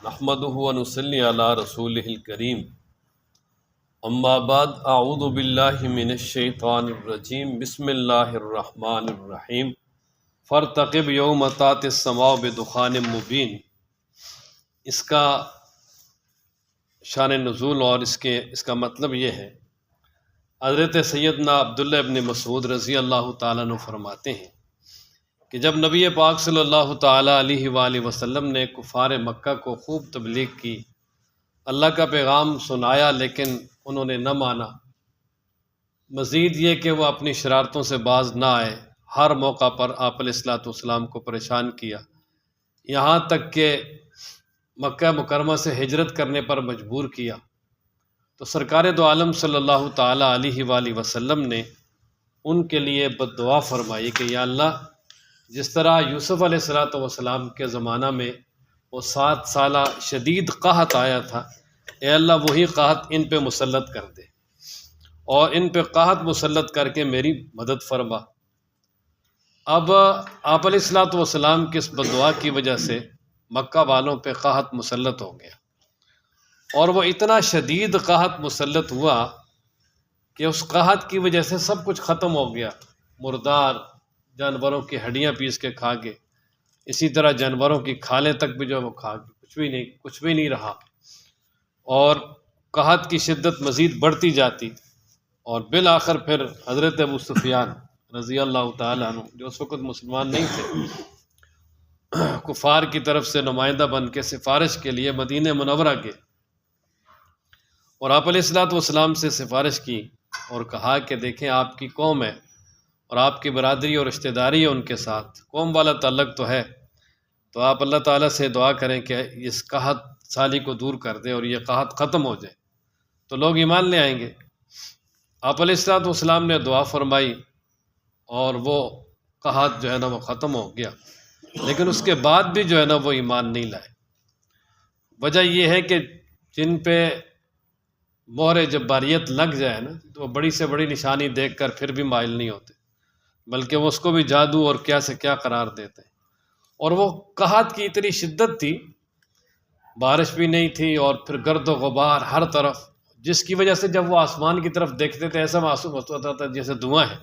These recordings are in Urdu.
نحمده ونصلي على رسوله الكريم اما بعد اعوذ باللہ من الشیطان الرجیم بسم اللہ الرحمن الرحیم فارتقب یوم تأتی السماء بدخان مبین۔ اس کا شان نزول اور اس کا مطلب یہ ہے، حضرت سیدنا عبداللہ ابن مسعود رضی اللہ تعالیٰ عنہ فرماتے ہیں کہ جب نبی پاک صلی اللہ تعالیٰ علیہ وآلہ وسلم نے کفار مکہ کو خوب تبلیغ کی، اللہ کا پیغام سنایا، لیکن انہوں نے نہ مانا، مزید یہ کہ وہ اپنی شرارتوں سے باز نہ آئے، ہر موقع پر آپ علیہ الصلوۃ والسلام کو پریشان کیا، یہاں تک کہ مکہ مکرمہ سے ہجرت کرنے پر مجبور کیا، تو سرکار دو عالم صلی اللہ تعالیٰ علیہ وآلہ وسلم نے ان کے لیے بد دعا فرمائی کہ یا اللہ، جس طرح یوسف علیہ السلام کے زمانہ میں وہ 7 سالہ شدید قحط آیا تھا، اے اللہ وہی قحط ان پہ مسلط کر دے اور ان پہ قحط مسلط کر کے میری مدد فرما۔ اب آپ علیہ السلام کی اس بد دعا کی وجہ سے مکہ والوں پہ قحط مسلط ہو گیا، اور وہ اتنا شدید قحط مسلط ہوا کہ اس قحط کی وجہ سے سب کچھ ختم ہو گیا، مردار جانوروں کی ہڈیاں پیس کے کھا گئے، اسی طرح جانوروں کی کھالیں تک بھی جو وہ کھا گئے، کچھ بھی نہیں رہا، اور قحط کی شدت مزید بڑھتی جاتی، اور بالآخر پھر حضرت ابو سفیان رضی اللہ تعالیٰ عنہ جو اس وقت مسلمان نہیں تھے، کفار کی طرف سے نمائندہ بن کے سفارش کے لیے مدینہ منورہ گئے، اور آپ علیہ السلام سے سفارش کی اور کہا کہ دیکھیں آپ کی قوم ہے اور آپ کی برادری اور رشتہ داری ہے ان کے ساتھ، قوم والا تعلق تو ہے، تو آپ اللہ تعالیٰ سے دعا کریں کہ اس قحط سالی کو دور کر دے اور یہ قحط ختم ہو جائے، تو لوگ ایمان لے آئیں گے۔ آپ علیہ السلام نے دعا فرمائی اور وہ قحط جو ہے نا وہ ختم ہو گیا، لیکن اس کے بعد بھی جو ہے نا وہ ایمان نہیں لائے۔ وجہ یہ ہے کہ جن پہ مہر جباریت لگ جائے نا تو وہ بڑی سے بڑی نشانی دیکھ کر پھر بھی مائل نہیں ہوتے، بلکہ وہ اس کو بھی جادو اور کیا سے کیا قرار دیتے ہیں۔ اور وہ قحط کی اتنی شدت تھی، بارش بھی نہیں تھی اور پھر گرد و غبار ہر طرف، جس کی وجہ سے جب وہ آسمان کی طرف دیکھتے تھے ایسا محسوس ہوتا تھا جیسے دھواں ہے۔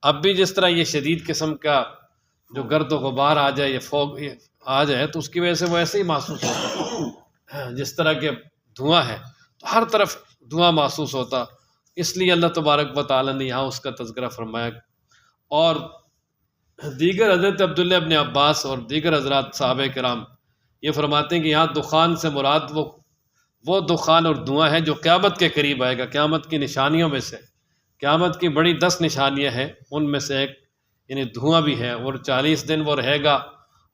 اب بھی جس طرح یہ شدید قسم کا جو گرد و غبار آ جائے، یہ فوگ آ جائے، تو اس کی وجہ سے وہ ایسے ہی محسوس ہوتا ہے جس طرح کے دھواں ہے، تو ہر طرف دھواں محسوس ہوتا، اس لیے اللہ تبارک و تعالیٰ نے یہاں اس کا تذکرہ فرمایا۔ اور دیگر حضرت عبداللہ ابن عباس اور دیگر حضرات صحابہ کرام یہ فرماتے ہیں کہ یہاں دخان سے مراد وہ دخان اور دھواں ہے جو قیامت کے قریب آئے گا، قیامت کی نشانیوں میں سے، قیامت کی بڑی 10 نشانیاں ہیں، ان میں سے ایک یعنی دھواں بھی ہے، اور 40 دن وہ رہے گا،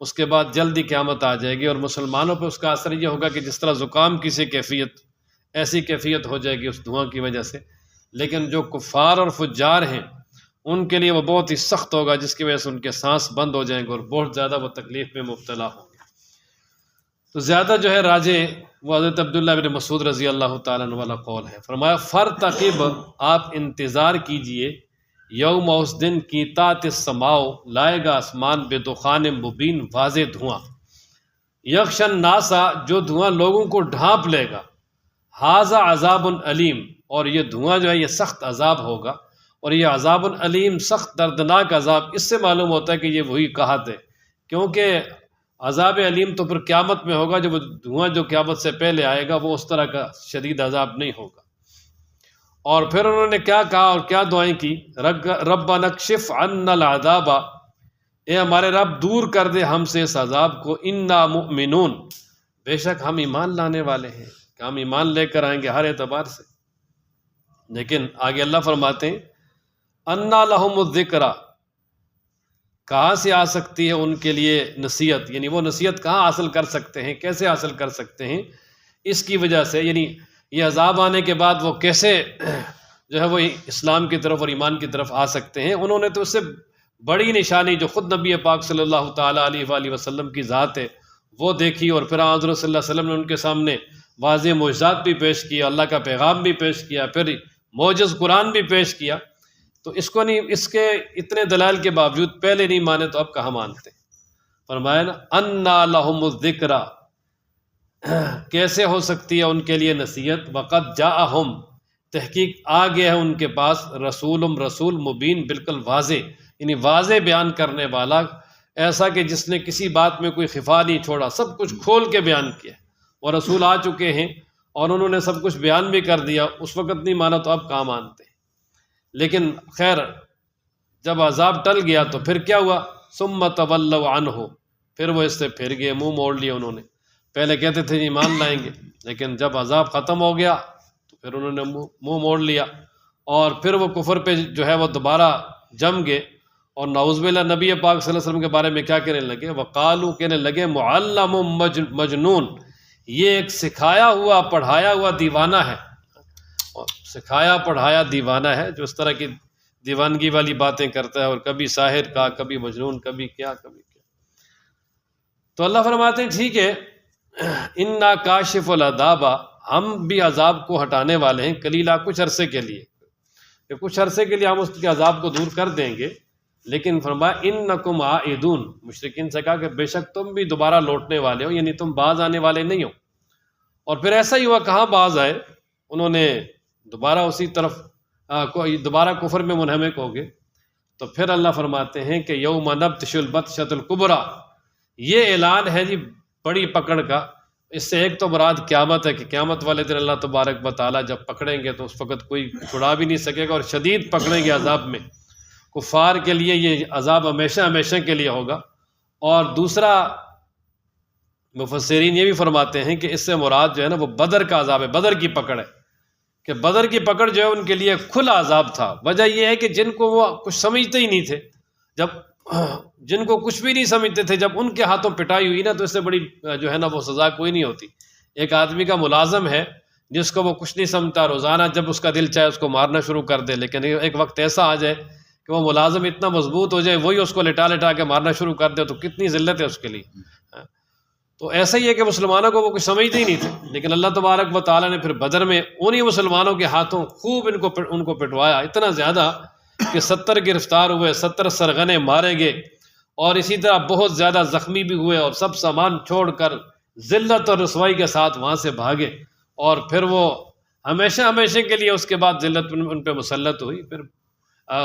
اس کے بعد جلدی قیامت آ جائے گی، اور مسلمانوں پہ اس کا اثر یہ ہوگا کہ جس طرح زکام کی ایسی کیفیت ہو جائے گی اس دھواں کی وجہ سے، لیکن جو کفار اور فجار ہیں ان کے لیے وہ بہت ہی سخت ہوگا، جس کی وجہ سے ان کے سانس بند ہو جائیں گے اور بہت زیادہ وہ تکلیف میں مبتلا ہوں گے۔ تو زیادہ جو ہے راجع وہ حضرت عبداللہ بن مسعود رضی اللہ تعالیٰ عنہ والا قول ہے۔ فرمایا فرتقب، آپ انتظار کیجئے، یوم اس دن کی تأتی السماء، لائے گا آسمان، بدخان مبین، واضح دھواں، یغشی الناس، جو دھواں لوگوں کو ڈھانپ لے گا، ھذا عذاب علیم، اور یہ دھواں جو ہے یہ سخت عذاب ہوگا، اور یہ عذاب علیم سخت دردناک عذاب، اس سے معلوم ہوتا ہے کہ یہ وہی قحط ہے، کیونکہ عذاب علیم تو پھر قیامت میں ہوگا، جو دھواں جو قیامت سے پہلے آئے گا وہ اس طرح کا شدید عذاب نہیں ہوگا۔ اور پھر انہوں نے کیا کہا اور کیا دعائیں کی، ربنا اکشف عنا العذاب، اے ہمارے رب دور کر دے ہم سے اس عذاب کو، انا مؤمنون، بے شک ہم ایمان لانے والے ہیں، کہ ہم ایمان لے کر آئیں گے ہر اعتبار سے۔ لیکن آگے اللہ فرماتے ہیں انا لہم الذکری، کہاں سے آ سکتی ہے ان کے لیے نصیحت، یعنی وہ نصیحت کہاں حاصل کر سکتے ہیں، کیسے حاصل کر سکتے ہیں، اس کی وجہ سے، یعنی یہ عذاب آنے کے بعد وہ کیسے جو ہے وہ اسلام کی طرف اور ایمان کی طرف آ سکتے ہیں۔ انہوں نے تو اس سے بڑی نشانی جو خود نبی پاک صلی اللہ تعالیٰ علیہ وآلہ وسلم کی ذات ہے وہ دیکھی، اور پھر حضرت صلی اللہ علیہ وسلم نے ان کے سامنے واضح معجزات بھی پیش کیا، اللہ کا پیغام بھی پیش کیا، پھر معجز قرآن بھی پیش کیا، تو اس کو نہیں، اس کے اتنے دلائل کے باوجود پہلے نہیں مانے تو اب کہاں مانتے۔ فرمایا نا انا لہم الذکری، کیسے ہو سکتی ہے ان کے لیے نصیحت؟ وقد جاءہم، تحقیق آ گیا ہے ان کے پاس، رسول مبین، بالکل واضح، یعنی واضح بیان کرنے والا، ایسا کہ جس نے کسی بات میں کوئی خفا نہیں چھوڑا، سب کچھ کھول کے بیان کیا۔ اور رسول آ چکے ہیں اور انہوں نے سب کچھ بیان بھی کر دیا، اس وقت نہیں مانا تو اب کہاں مانتے ہیں۔ لیکن خیر جب عذاب ٹل گیا تو پھر کیا ہوا؟ ثم تولوا عنہ، پھر وہ اس سے پھر گئے، منہ موڑ لیا انہوں نے۔ پہلے کہتے تھے ایمان لائیں گے، لیکن جب عذاب ختم ہو گیا تو پھر انہوں نے منہ موڑ لیا، اور پھر وہ کفر پہ جو ہے وہ دوبارہ جم گئے۔ اور نعوذ باللہ نبی پاک صلی اللہ علیہ وسلم کے بارے میں کیا کہنے لگے؟ وقالو، کہنے لگے معلم مجنون، یہ ایک سکھایا ہوا پڑھایا ہوا دیوانہ ہے، سکھایا پڑھایا دیوانہ ہے، جو اس طرح کی دیوانگی والی باتیں کرتا ہے، اور کبھی ساحر کا، کبھی مجنون، کبھی کیا کبھی کیا۔ تو اللہ فرماتے ہیں ٹھیک ہے، انا کاشف العذاب، ہم بھی عذاب کو ہٹانے والے ہیں، قلیلا، کچھ عرصے کے لیے، کہ کچھ عرصے کے لیے ہم اس کے عذاب کو دور کر دیں گے۔ لیکن فرمایا انکم عائدون، مشرکین سے کہا کہ بے شک تم بھی دوبارہ لوٹنے والے ہو، یعنی تم باز آنے والے نہیں ہو۔ اور پھر ایسا ہی ہوا، کہاں باز آئے؟ انہوں نے دوبارہ اسی طرف دوبارہ کفر میں منہمک ہو گئے۔ تو پھر اللہ فرماتے ہیں کہ یوم نبطش البطشۃ الکبریٰ، یہ اعلان ہے جی بڑی پکڑ کا۔ اس سے ایک تو مراد قیامت ہے، کہ قیامت والے دن اللہ تبارک و تعالیٰ جب پکڑیں گے تو اس وقت کوئی چھڑا بھی نہیں سکے گا، اور شدید پکڑیں گے عذاب میں۔ کفار کے لیے یہ عذاب ہمیشہ ہمیشہ کے لیے ہوگا۔ اور دوسرا مفسرین یہ بھی فرماتے ہیں کہ اس سے مراد جو ہے نا وہ بدر کا عذاب ہے، بدر کی پکڑ ہے، کہ بدر کی پکڑ جو ہے ان کے لیے کھلا عذاب تھا۔ وجہ یہ ہے کہ جن کو وہ کچھ سمجھتے ہی نہیں تھے، جن کو کچھ بھی نہیں سمجھتے تھے، جب ان کے ہاتھوں پٹائی ہوئی نا تو اس سے بڑی جو ہے نا وہ سزا کوئی نہیں ہوتی۔ ایک آدمی کا ملازم ہے جس کو وہ کچھ نہیں سمجھتا، روزانہ جب اس کا دل چاہے اس کو مارنا شروع کر دے، لیکن ایک وقت ایسا آ جائے کہ وہ ملازم اتنا مضبوط ہو جائے، وہی اس کو لٹا لٹا کے مارنا شروع کر دے، تو کتنی ذلت ہے اس کے لیے۔ تو ایسا ہی ہے کہ مسلمانوں کو وہ کچھ سمجھتے ہی نہیں تھے، لیکن اللہ تبارک و تعالیٰ نے پھر بدر میں انہی مسلمانوں کے ہاتھوں خوب ان کو پٹوایا، اتنا زیادہ کہ 70 گرفتار ہوئے، 70 سرغنے مارے گئے، اور اسی طرح بہت زیادہ زخمی بھی ہوئے، اور سب سامان چھوڑ کر ذلت اور رسوائی کے ساتھ وہاں سے بھاگے۔ اور پھر وہ ہمیشہ ہمیشہ کے لیے اس کے بعد ذلت ان پہ مسلط ہوئی۔ پھر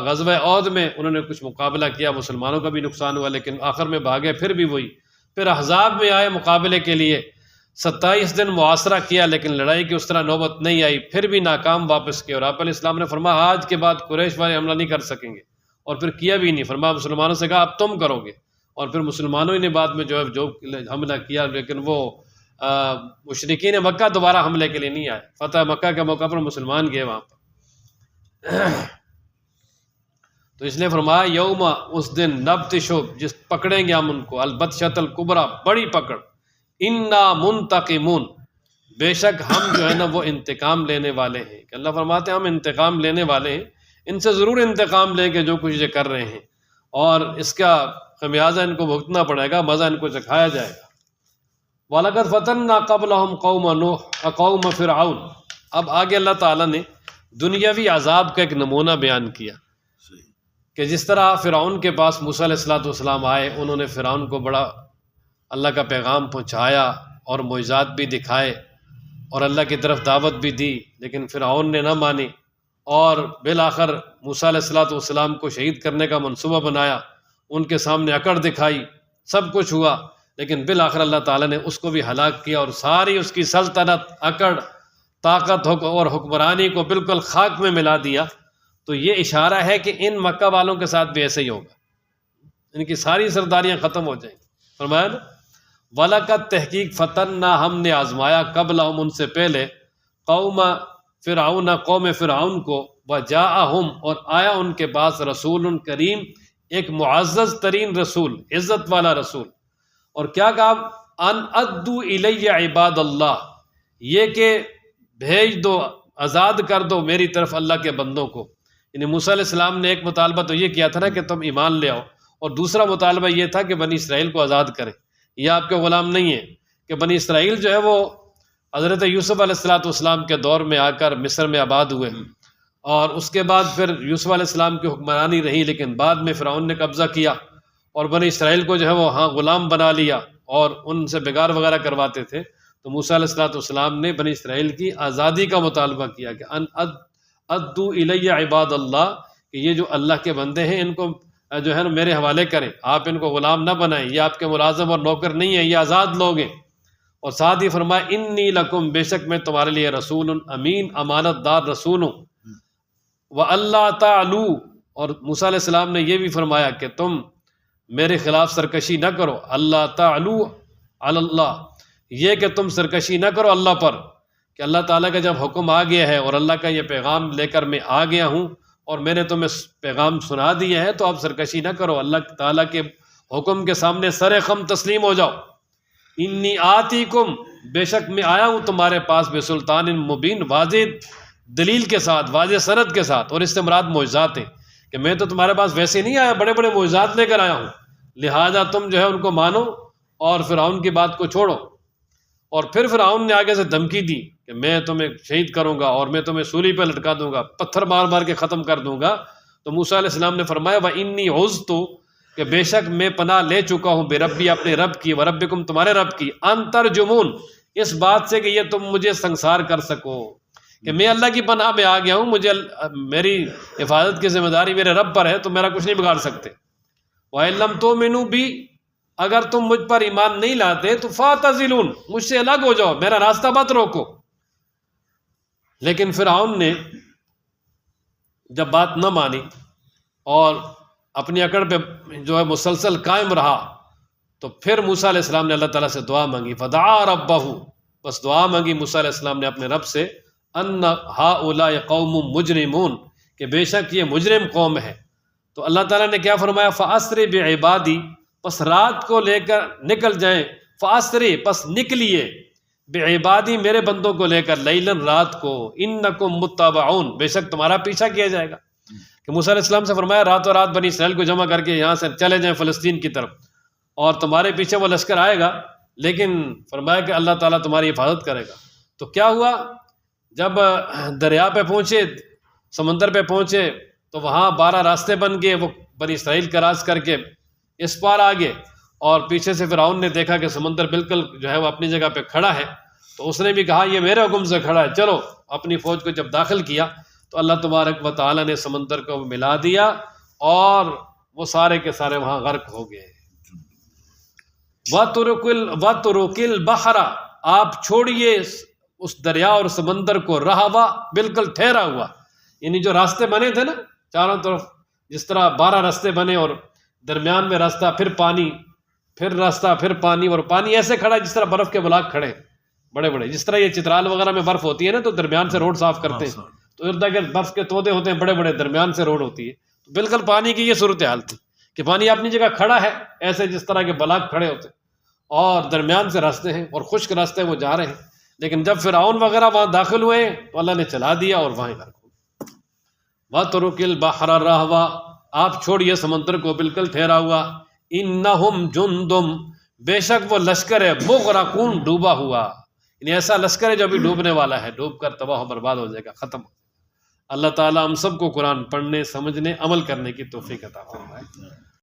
غزوہ احد میں انہوں نے کچھ مقابلہ کیا، مسلمانوں کا بھی نقصان ہوا، لیکن آخر میں بھاگے، پھر بھی وہی۔ پھر احزاب میں آئے مقابلے کے لیے، 27 دن معاصرہ کیا، لیکن لڑائی کی اس طرح نوبت نہیں آئی، پھر بھی ناکام واپس کیا۔ اور آپ علیہ السلام نے فرمایا آج کے بعد قریش والے حملہ نہیں کر سکیں گے، اور پھر کیا بھی نہیں۔ فرمایا مسلمانوں سے کہا اب تم کرو گے، اور پھر مسلمانوں ہی نے بعد میں جو حملہ کیا، لیکن وہ مشرکین مکہ دوبارہ حملے کے لیے نہیں آئے۔ فتح مکہ کے موقع پر مسلمان گئے وہاں پر۔ تو اس نے فرمایا یوم، اس دن، نبطشو، جس پکڑیں گے ہم ان کو، البطشۃ الکبریٰ، بڑی پکڑ، انا منتقمون، بے شک ہم جو ہے نا وہ انتقام لینے والے ہیں۔ کہ اللہ فرماتے ہیں ہم انتقام لینے والے ہیں، ان سے ضرور انتقام لیں گے جو کچھ یہ کر رہے ہیں، اور اس کا خمیازہ ان کو بھگتنا پڑے گا، مزہ ان کو چکھایا جائے گا۔ وَلَقَدْ فَتَنَّا قَبْلَهُمْ قَوْمَ نُوحٍ قَوْمَ فِرْعَوْنَ۔ اب آگے اللہ تعالیٰ نے دنیاوی عذاب کا ایک نمونہ بیان کیا، کہ جس طرح فرعون کے پاس موسیٰ علیہ السلام آئے، انہوں نے فرعون کو بڑا اللہ کا پیغام پہنچایا اور معجزات بھی دکھائے اور اللہ کی طرف دعوت بھی دی، لیکن فرعون نے نہ مانی، اور بالآخر موسیٰ علیہ السلام کو شہید کرنے کا منصوبہ بنایا، ان کے سامنے اکڑ دکھائی، سب کچھ ہوا، لیکن بالآخر اللہ تعالیٰ نے اس کو بھی ہلاک کیا، اور ساری اس کی سلطنت، اکڑ، طاقت اور حکمرانی کو بالکل خاک میں ملا دیا۔ تو یہ اشارہ ہے کہ ان مکہ والوں کے ساتھ بھی ایسے ہی ہوگا، ان کی ساری سرداریاں ختم ہو جائیں گی۔ فرمایا نا وَلَقَدْ تحقیق فتنّا، ہم نے آزمایا، قبلہم، ان سے پہلے، قوم فرعون، قوم فرعون کو، وجاءہم، اور آیا ان کے پاس، رسول کریم، ایک معزز ترین رسول، عزت والا رسول۔ اور کیا کہا؟ ان ادو الی عباد اللہ، یہ کہ بھیج دو، آزاد کر دو میری طرف اللہ کے بندوں کو۔ یعنی موسیٰ علیہ السلام نے ایک مطالبہ تو یہ کیا تھا نا کہ تم ایمان لے آؤ، اور دوسرا مطالبہ یہ تھا کہ بنی اسرائیل کو آزاد کریں، یہ آپ کے غلام نہیں ہیں۔ کہ بنی اسرائیل جو ہے وہ حضرت یوسف علیہ السلام کے دور میں آ کر مصر میں آباد ہوئے، اور اس کے بعد پھر یوسف علیہ السلام کی حکمرانی رہی، لیکن بعد میں فرعون نے قبضہ کیا اور بنی اسرائیل کو جو ہے وہ غلام بنا لیا، اور ان سے بگار وغیرہ کرواتے تھے۔ تو موسیٰ علیہ السلام نے بنی اسرائیل کی آزادی کا مطالبہ کیا کہ ان ادو الیہ عباد اللہ، کہ یہ جو اللہ کے بندے ہیں ان کو جو ہے نا میرے حوالے کریں، آپ ان کو غلام نہ بنائیں، یہ آپ کے ملازم اور نوکر نہیں ہیں، یہ آزاد لوگ ہیں۔ اور ساتھ ہی فرمایا انی لکم، بے شک میں تمہارے لیے رسول امین، امانت دار رسول ہوں۔ وَأَلَّا تَعْلُوا، اور موسیٰ علیہ السلام نے یہ بھی فرمایا کہ تم میرے خلاف سرکشی نہ کرو، اللہ تعلوا علی اللہ، یہ کہ تم سرکشی نہ کرو اللہ پر، کہ اللہ تعالیٰ کا جب حکم آ گیا ہے اور اللہ کا یہ پیغام لے کر میں آ گیا ہوں اور میں نے تمہیں پیغام سنا دیا ہے، تو اب سرکشی نہ کرو، اللہ تعالیٰ کے حکم کے سامنے سر خم تسلیم ہو جاؤ۔ انی آتیکم، بے شک میں آیا ہوں تمہارے پاس بسلطان مبین، واضح دلیل کے ساتھ، واضح سند کے ساتھ، اور اس سے مراد معجزات ہیں کہ میں تو تمہارے پاس ویسے نہیں آیا، بڑے بڑے معجزات لے کر آیا ہوں، لہٰذا تم جو ہے ان کو مانو اور فرعون کی بات کو چھوڑو۔ اور پھر فرعون نے آگے سے دھمکی دی کہ میں تمہیں شہید کروں گا اور میں تمہیں سولی پہ لٹکا دوں گا، پتھر مار مار کے ختم کر دوں گا۔ تو موسیٰ علیہ السلام نے فرمایا وَإِنِّي عُذْتُ، کہ بے شک میں پناہ لے چکا ہوں بربی، اپنے رب کی، وربکم، تمہارے رب کی، ان ترجمون، اس بات سے کہ یہ تم مجھے سنسار کر سکو، کہ میں اللہ کی پناہ میں آ گیا ہوں، مجھے میری حفاظت کی ذمہ داری میرے رب پر ہے، تو میرا کچھ نہیں بگاڑ سکتے۔ وَإِن لَّمْ تُؤْمِنُوا بِي، اگر تم مجھ پر ایمان نہیں لاتے تو فَاعْتَزِلُونِ، مجھ سے الگ ہو جاؤ، میرا راستہ مت روکو۔ لیکن فرعون نے جب بات نہ مانی اور اپنی اکڑ پہ جو ہے مسلسل قائم رہا، تو پھر موسیٰ علیہ السلام نے اللہ تعالیٰ سے دعا مانگی، فَدَعَا رَبَّهُ، بس دعا مانگی موسیٰ علیہ السلام نے اپنے رب سے، ان هؤلاء قوم مجرمون، کہ بے شک یہ مجرم قوم ہے۔ تو اللہ تعالیٰ نے کیا فرمایا، فَأَسْرِ بِعِبَادِي، پس رات کو لے کر نکل جائیں، فَأَسْرِ، پس نکلیے، بِعِبَادِي، میرے بندوں کو لے کر، لیلاً، رات کو، اِنَّكُمْ مُتَّبَعُونَ، بے شک تمہارا پیچھا کیا جائے گا۔ کہ موسیٰ علیہ السلام سے فرمایا راتوں رات بنی اسرائیل کو جمع کر کے یہاں سے چلے جائیں فلسطین کی طرف، اور تمہارے پیچھے وہ لشکر آئے گا، لیکن فرمایا کہ اللہ تعالیٰ تمہاری حفاظت کرے گا۔ تو کیا ہوا، جب دریا پہ پہنچے، سمندر پہ پہنچے، تو وہاں 12 راستے بن گئے، وہ بنی اسرائیل کراس کر کے اس پار آگے، اور پیچھے سے فرعون نے دیکھا کہ سمندر بالکل جو ہے وہ اپنی جگہ پہ کھڑا ہے، تو اس نے بھی کہا یہ میرے حکم سے کھڑا ہے، چلو۔ اپنی فوج کو جب داخل کیا تو اللہ تبارک و تعالیٰ نے سمندر کو ملا دیا اور وہ سارے کے سارے وہاں غرق ہو گئے۔ وَتُرُكِ الْبَحْرَ، آپ چھوڑیے اس دریا اور سمندر کو، رہوا، بالکل ٹھہرا ہوا، یعنی جو راستے بنے تھے نا چاروں طرف، جس طرح 12 راستے بنے اور درمیان میں راستہ، پھر پانی، پھر راستہ، پھر پانی، اور پانی ایسے کھڑا ہے جس طرح برف کے بلاک کھڑے بڑے بڑے، جس طرح یہ چترال وغیرہ میں برف ہوتی ہے نا تو درمیان سے روڈ صاف کرتے ہیں، تو ارد گرد برف کے تودے ہوتے ہیں بڑے بڑے، درمیان سے روڈ ہوتی ہے، تو بالکل پانی کی یہ صورتحال تھی کہ پانی اپنی جگہ کھڑا ہے ایسے جس طرح کے بلاک کھڑے ہوتے، اور درمیان سے راستے ہیں اور خشک راستے وہ جا رہے ہیں۔ لیکن جب فرعون وغیرہ وہاں داخل ہوئے تو اللہ نے چلا دیا اور وہاں غرق ہو گئے۔ وَتُرُكِ الْبَحْرَ رَهْوًا، آپ چھوڑیے سمندر کو بالکل ٹھہرا ہوا، اِنَّهُمْ جُنْدٌ، بے شک وہ لشکر ہے، مغرقون، ڈوبا ہوا، یعنی ایسا لشکر ہے جو ابھی ڈوبنے والا ہے، ڈوب کر تباہ و برباد ہو جائے گا، ختم۔ اللہ تعالیٰ ہم سب کو قرآن پڑھنے، سمجھنے، عمل کرنے کی توفیق عطا فرمائے۔